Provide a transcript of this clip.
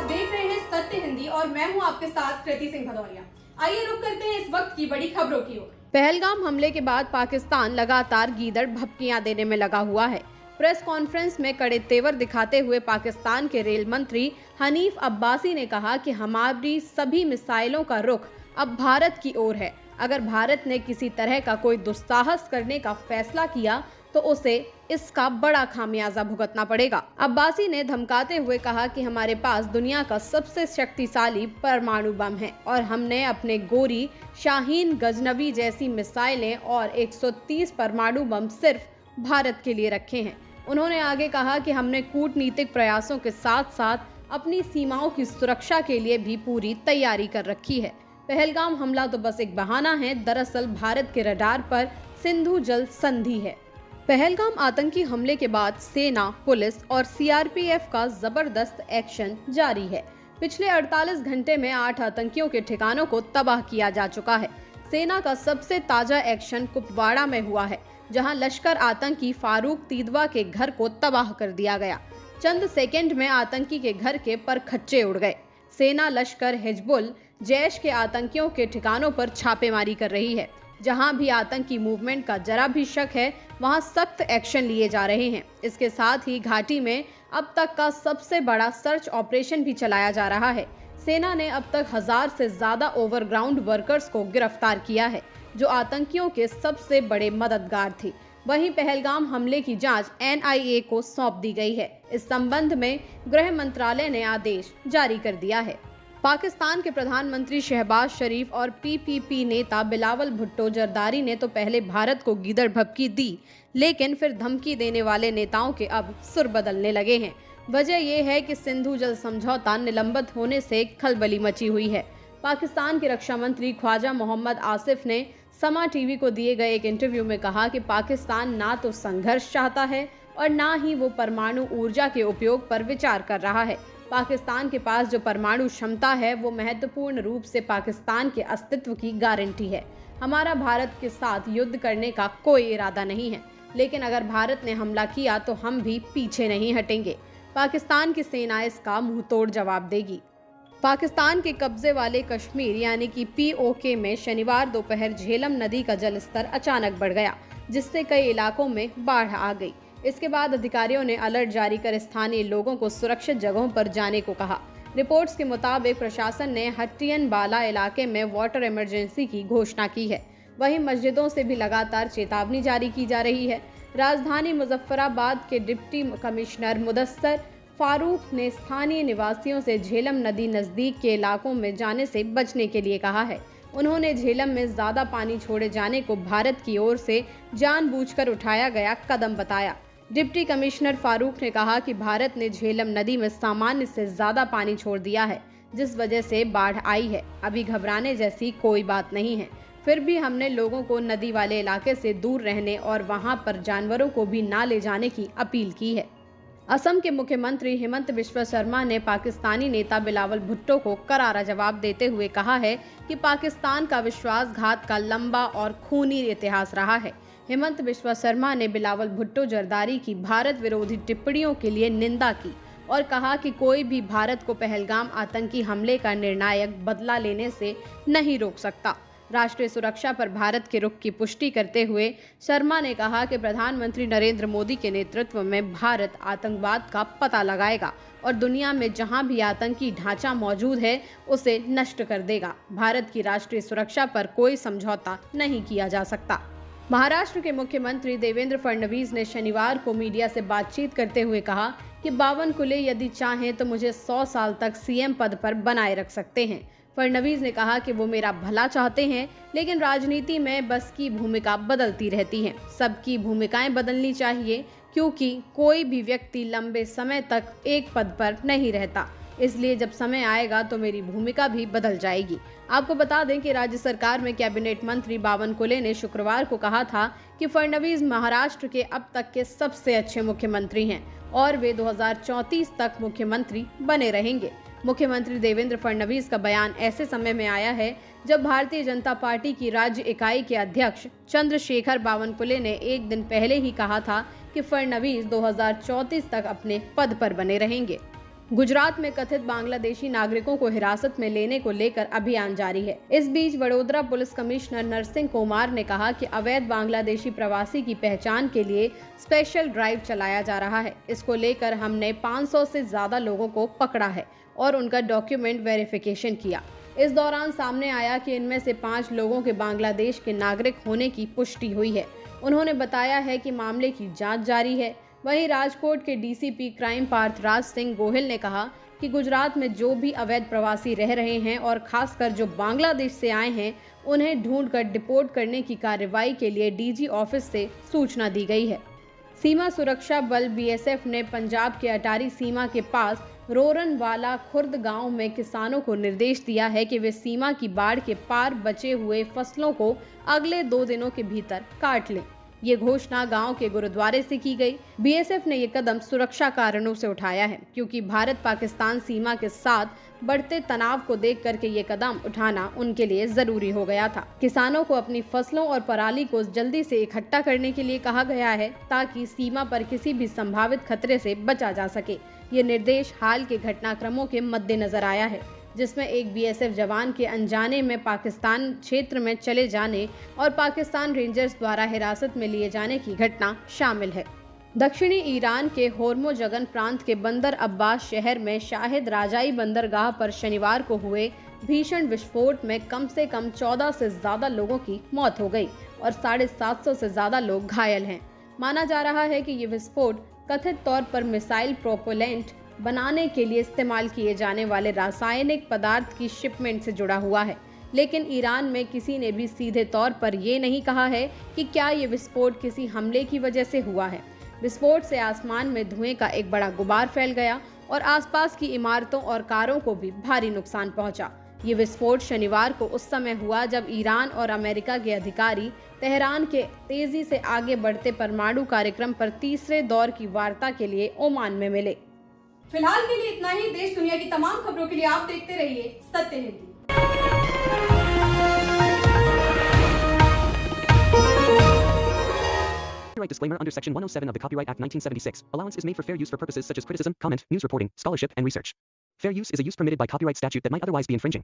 आप देख रहे हैं सत्य हिंदी और मैं हूं आपके साथ कृति सिंह भदौरिया। आइए रुक करते हैं इस वक्त की बड़ी खबरों की ओर। पहलगाम हमले के बाद पाकिस्तान लगातार गीदड़ भभकियां देने में लगा हुआ है। प्रेस कॉन्फ्रेंस में कड़े तेवर दिखाते हुए पाकिस्तान के रेल मंत्री हनीफ अब्बासी ने कहा कि हमारी सभी मिसाइलों का रुख अब भारत की ओर है। अगर भारत ने किसी तरह का कोई दुस्साहस करने का फैसला किया तो उसे इसका बड़ा खामियाजा भुगतना पड़ेगा। अब्बासी ने धमकाते हुए कहा कि हमारे पास दुनिया का सबसे शक्तिशाली परमाणु बम है और हमने अपने गोरी, शाहीन, गजनवी जैसी मिसाइलें और 130 परमाणु बम सिर्फ भारत के लिए रखे हैं। उन्होंने आगे कहा कि हमने कूटनीतिक प्रयासों के साथ साथ अपनी सीमाओं की सुरक्षा के लिए भी पूरी तैयारी कर रखी है। पहलगाम हमला तो बस एक बहाना है, दरअसल भारत के रडार पर सिंधु जल संधि है। पहलगाम आतंकी हमले के बाद सेना, पुलिस और सीआरपीएफ का जबरदस्त एक्शन जारी है। पिछले 48 घंटे में 8 आतंकियों के ठिकानों को तबाह किया जा चुका है। सेना का सबसे ताजा एक्शन कुपवाड़ा में हुआ है, जहां लश्कर आतंकी फारूक तीदवा के घर को तबाह कर दिया गया। चंद सेकंड में आतंकी के घर के परखच्चे उड़ गए। सेना, लश्कर, हिजबुल, जैश के आतंकियों के ठिकानों पर छापेमारी कर रही है। जहां भी आतंकी मूवमेंट का जरा भी शक है, वहां सख्त एक्शन लिए जा रहे हैं। इसके साथ ही घाटी में अब तक का सबसे बड़ा सर्च ऑपरेशन भी चलाया जा रहा है। सेना ने अब तक 1000 से ज्यादा ओवरग्राउंड वर्कर्स को गिरफ्तार किया है, जो आतंकियों के सबसे बड़े मददगार थे। वहीं पहलगाम हमले की जांच एनआईए को सौंप दी गई है। इस संबंध में गृह मंत्रालय ने आदेश जारी कर दिया है। पाकिस्तान के प्रधानमंत्री शहबाज शरीफ और पीपीपी नेता बिलावल भुट्टो जरदारी ने तो पहले भारत को गीदड़ भभकी दी, लेकिन फिर धमकी देने वाले नेताओं के अब सुर बदलने लगे हैं। वजह यह है कि सिंधु जल समझौता निलंबित होने से खलबली मची हुई है। पाकिस्तान के रक्षा मंत्री ख्वाजा मोहम्मद आसिफ ने समा टीवी को दिए गए एक इंटरव्यू में कहा कि पाकिस्तान ना तो संघर्ष चाहता है और ना ही वो परमाणु ऊर्जा के उपयोग पर विचार कर रहा है। पाकिस्तान के पास जो परमाणु क्षमता है वो महत्वपूर्ण रूप से पाकिस्तान के अस्तित्व की गारंटी है। हमारा भारत के साथ युद्ध करने का कोई इरादा नहीं है, लेकिन अगर भारत ने हमला किया तो हम भी पीछे नहीं हटेंगे। पाकिस्तान की सेना इसका मुंहतोड़ जवाब देगी। पाकिस्तान के कब्जे वाले कश्मीर यानी कि पीओके में शनिवार दोपहर झेलम नदी का जलस्तर अचानक बढ़ गया, जिससे कई इलाकों में बाढ़ आ गई। इसके बाद अधिकारियों ने अलर्ट जारी कर स्थानीय लोगों को सुरक्षित जगहों पर जाने को कहा। रिपोर्ट्स के मुताबिक प्रशासन ने हट्टियन बाला इलाके में वाटर इमरजेंसी की घोषणा की है। वहीं मस्जिदों से भी लगातार चेतावनी जारी की जा रही है। राजधानी मुजफ्फराबाद के डिप्टी कमिश्नर मुदस्सर फारूक ने स्थानीय निवासियों से झेलम नदी नजदीक के इलाकों में जाने से बचने के लिए कहा है। उन्होंने झेलम में ज्यादा पानी छोड़े जाने को भारत की ओर से जानबूझकर उठाया गया कदम बताया। डिप्टी कमिश्नर फारूक ने कहा कि भारत ने झेलम नदी में सामान्य से ज्यादा पानी छोड़ दिया है, जिस वजह से बाढ़ आई है। अभी घबराने जैसी कोई बात नहीं है। फिर भी हमने लोगों को नदी वाले इलाके से दूर रहने और वहां पर जानवरों को भी ना ले जाने की अपील की है। असम के मुख्यमंत्री हिमंत बिस्वा शर्मा ने पाकिस्तानी नेता बिलावल भुट्टो को करारा जवाब देते हुए कहा है कि पाकिस्तान का विश्वासघात का लंबा और खूनी इतिहास रहा है। हिमंत बिस्वा शर्मा ने बिलावल भुट्टो जरदारी की भारत विरोधी टिप्पणियों के लिए निंदा की और कहा कि कोई भी भारत को पहलगाम आतंकी हमले का निर्णायक बदला लेने से नहीं रोक सकता। राष्ट्रीय सुरक्षा पर भारत के रुख की पुष्टि करते हुए शर्मा ने कहा कि प्रधानमंत्री नरेंद्र मोदी के नेतृत्व में भारत आतंकवाद का पता लगाएगा और दुनिया में जहां भी आतंकी ढांचा मौजूद है उसे नष्ट कर देगा। भारत की राष्ट्रीय सुरक्षा पर कोई समझौता नहीं किया जा सकता। महाराष्ट्र के मुख्यमंत्री देवेंद्र फडणवीस ने शनिवार को मीडिया से बातचीत करते हुए कहा कि बावनकुले यदि चाहें तो मुझे 100 साल तक सीएम पद पर बनाए रख सकते हैं। फडणवीस ने कहा कि वो मेरा भला चाहते हैं, लेकिन राजनीति में बस की भूमिका बदलती रहती है। सबकी भूमिकाएं बदलनी चाहिए, क्योंकि कोई भी व्यक्ति लंबे समय तक एक पद पर नहीं रहता। इसलिए जब समय आएगा तो मेरी भूमिका भी बदल जाएगी। आपको बता दें कि राज्य सरकार में कैबिनेट मंत्री बावनकुले ने शुक्रवार को कहा था कि फडणवीस महाराष्ट्र के अब तक के सबसे अच्छे मुख्यमंत्री हैं और वे 2034 तक मुख्यमंत्री बने रहेंगे। मुख्यमंत्री देवेंद्र फडणवीस का बयान ऐसे समय में आया है जब भारतीय जनता पार्टी की राज्य इकाई के अध्यक्ष चंद्रशेखर बावनकुले ने एक दिन पहले ही कहा था कि फडणवीस 2034 तक अपने पद पर बने रहेंगे। गुजरात में कथित बांग्लादेशी नागरिकों को हिरासत में लेने को लेकर अभियान जारी है। इस बीच वडोदरा पुलिस कमिश्नर नरसिंह कुमार ने कहा कि अवैध बांग्लादेशी प्रवासी की पहचान के लिए स्पेशल ड्राइव चलाया जा रहा है। इसको लेकर हमने 500 से ज्यादा लोगों को पकड़ा है और उनका डॉक्यूमेंट वेरिफिकेशन किया। इस दौरान सामने आया कि इनमें से 5 लोगों के बांग्लादेश के नागरिक होने की पुष्टि हुई है। उन्होंने बताया है कि मामले की जांच जारी है। वहीं राजकोट के डीसीपी क्राइम पार्थ राज सिंह गोहिल ने कहा कि गुजरात में जो भी अवैध प्रवासी रह रहे हैं और खासकर जो बांग्लादेश से आए हैं, उन्हें ढूंढकर डिपोर्ट करने की कार्रवाई के लिए डीजी ऑफिस से सूचना दी गई है। सीमा सुरक्षा बल बीएसएफ ने पंजाब के अटारी सीमा के पास रोरनवाला खुर्द गांव में किसानों को निर्देश दिया है कि वे सीमा की बाढ़ के पार बचे हुए फसलों को अगले 2 दिनों के भीतर काट लें। ये घोषणा गांव के गुरुद्वारे से की गई। बीएसएफ ने ये कदम सुरक्षा कारणों से उठाया है, क्योंकि भारत पाकिस्तान सीमा के साथ बढ़ते तनाव को देख करके ये कदम उठाना उनके लिए जरूरी हो गया था। किसानों को अपनी फसलों और पराली को जल्दी से इकट्ठा करने के लिए कहा गया है, ताकि सीमा पर किसी भी संभावित खतरे से बचा जा सके। ये निर्देश हाल के घटनाक्रमों के मद्देनजर आया है, जिसमें एक बीएसएफ जवान के अनजाने में पाकिस्तान क्षेत्र में चले जाने और पाकिस्तान रेंजर्स द्वारा हिरासत में लिए जाने की घटना शामिल है। दक्षिणी ईरान के होर्मोजगन प्रांत के बंदर अब्बास शहर में शाहिद राजाई बंदरगाह पर शनिवार को हुए भीषण विस्फोट में कम से कम 14 से ज्यादा लोगों की मौत हो गई और 750 से ज्यादा लोग घायल हैं। माना जा रहा है कि ये विस्फोट कथित तौर पर मिसाइल प्रोपेलेंट बनाने के लिए इस्तेमाल किए जाने वाले रासायनिक पदार्थ की शिपमेंट से जुड़ा हुआ है, लेकिन ईरान में किसी ने भी सीधे तौर पर ये नहीं कहा है कि क्या ये विस्फोट किसी हमले की वजह से हुआ है। विस्फोट से आसमान में धुएं का एक बड़ा गुबार फैल गया और आसपास की इमारतों और कारों को भी भारी नुकसान पहुंचा। ये विस्फोट शनिवार को उस समय हुआ जब ईरान और अमेरिका के अधिकारी तेहरान के तेजी से आगे बढ़ते परमाणु कार्यक्रम पर तीसरे दौर की वार्ता के लिए ओमान में मिले। फिलहाल के लिए इतना ही। देश दुनिया की तमाम खबरों के लिए आप देखते रहिए सत्य Hindi. Copyright disclaimer under Section 107 of the Copyright Act 1976. Allowance is made for fair use for purposes such as criticism, comment, news reporting, scholarship, and research. Fair use is a use permitted by copyright statute that might otherwise be infringing.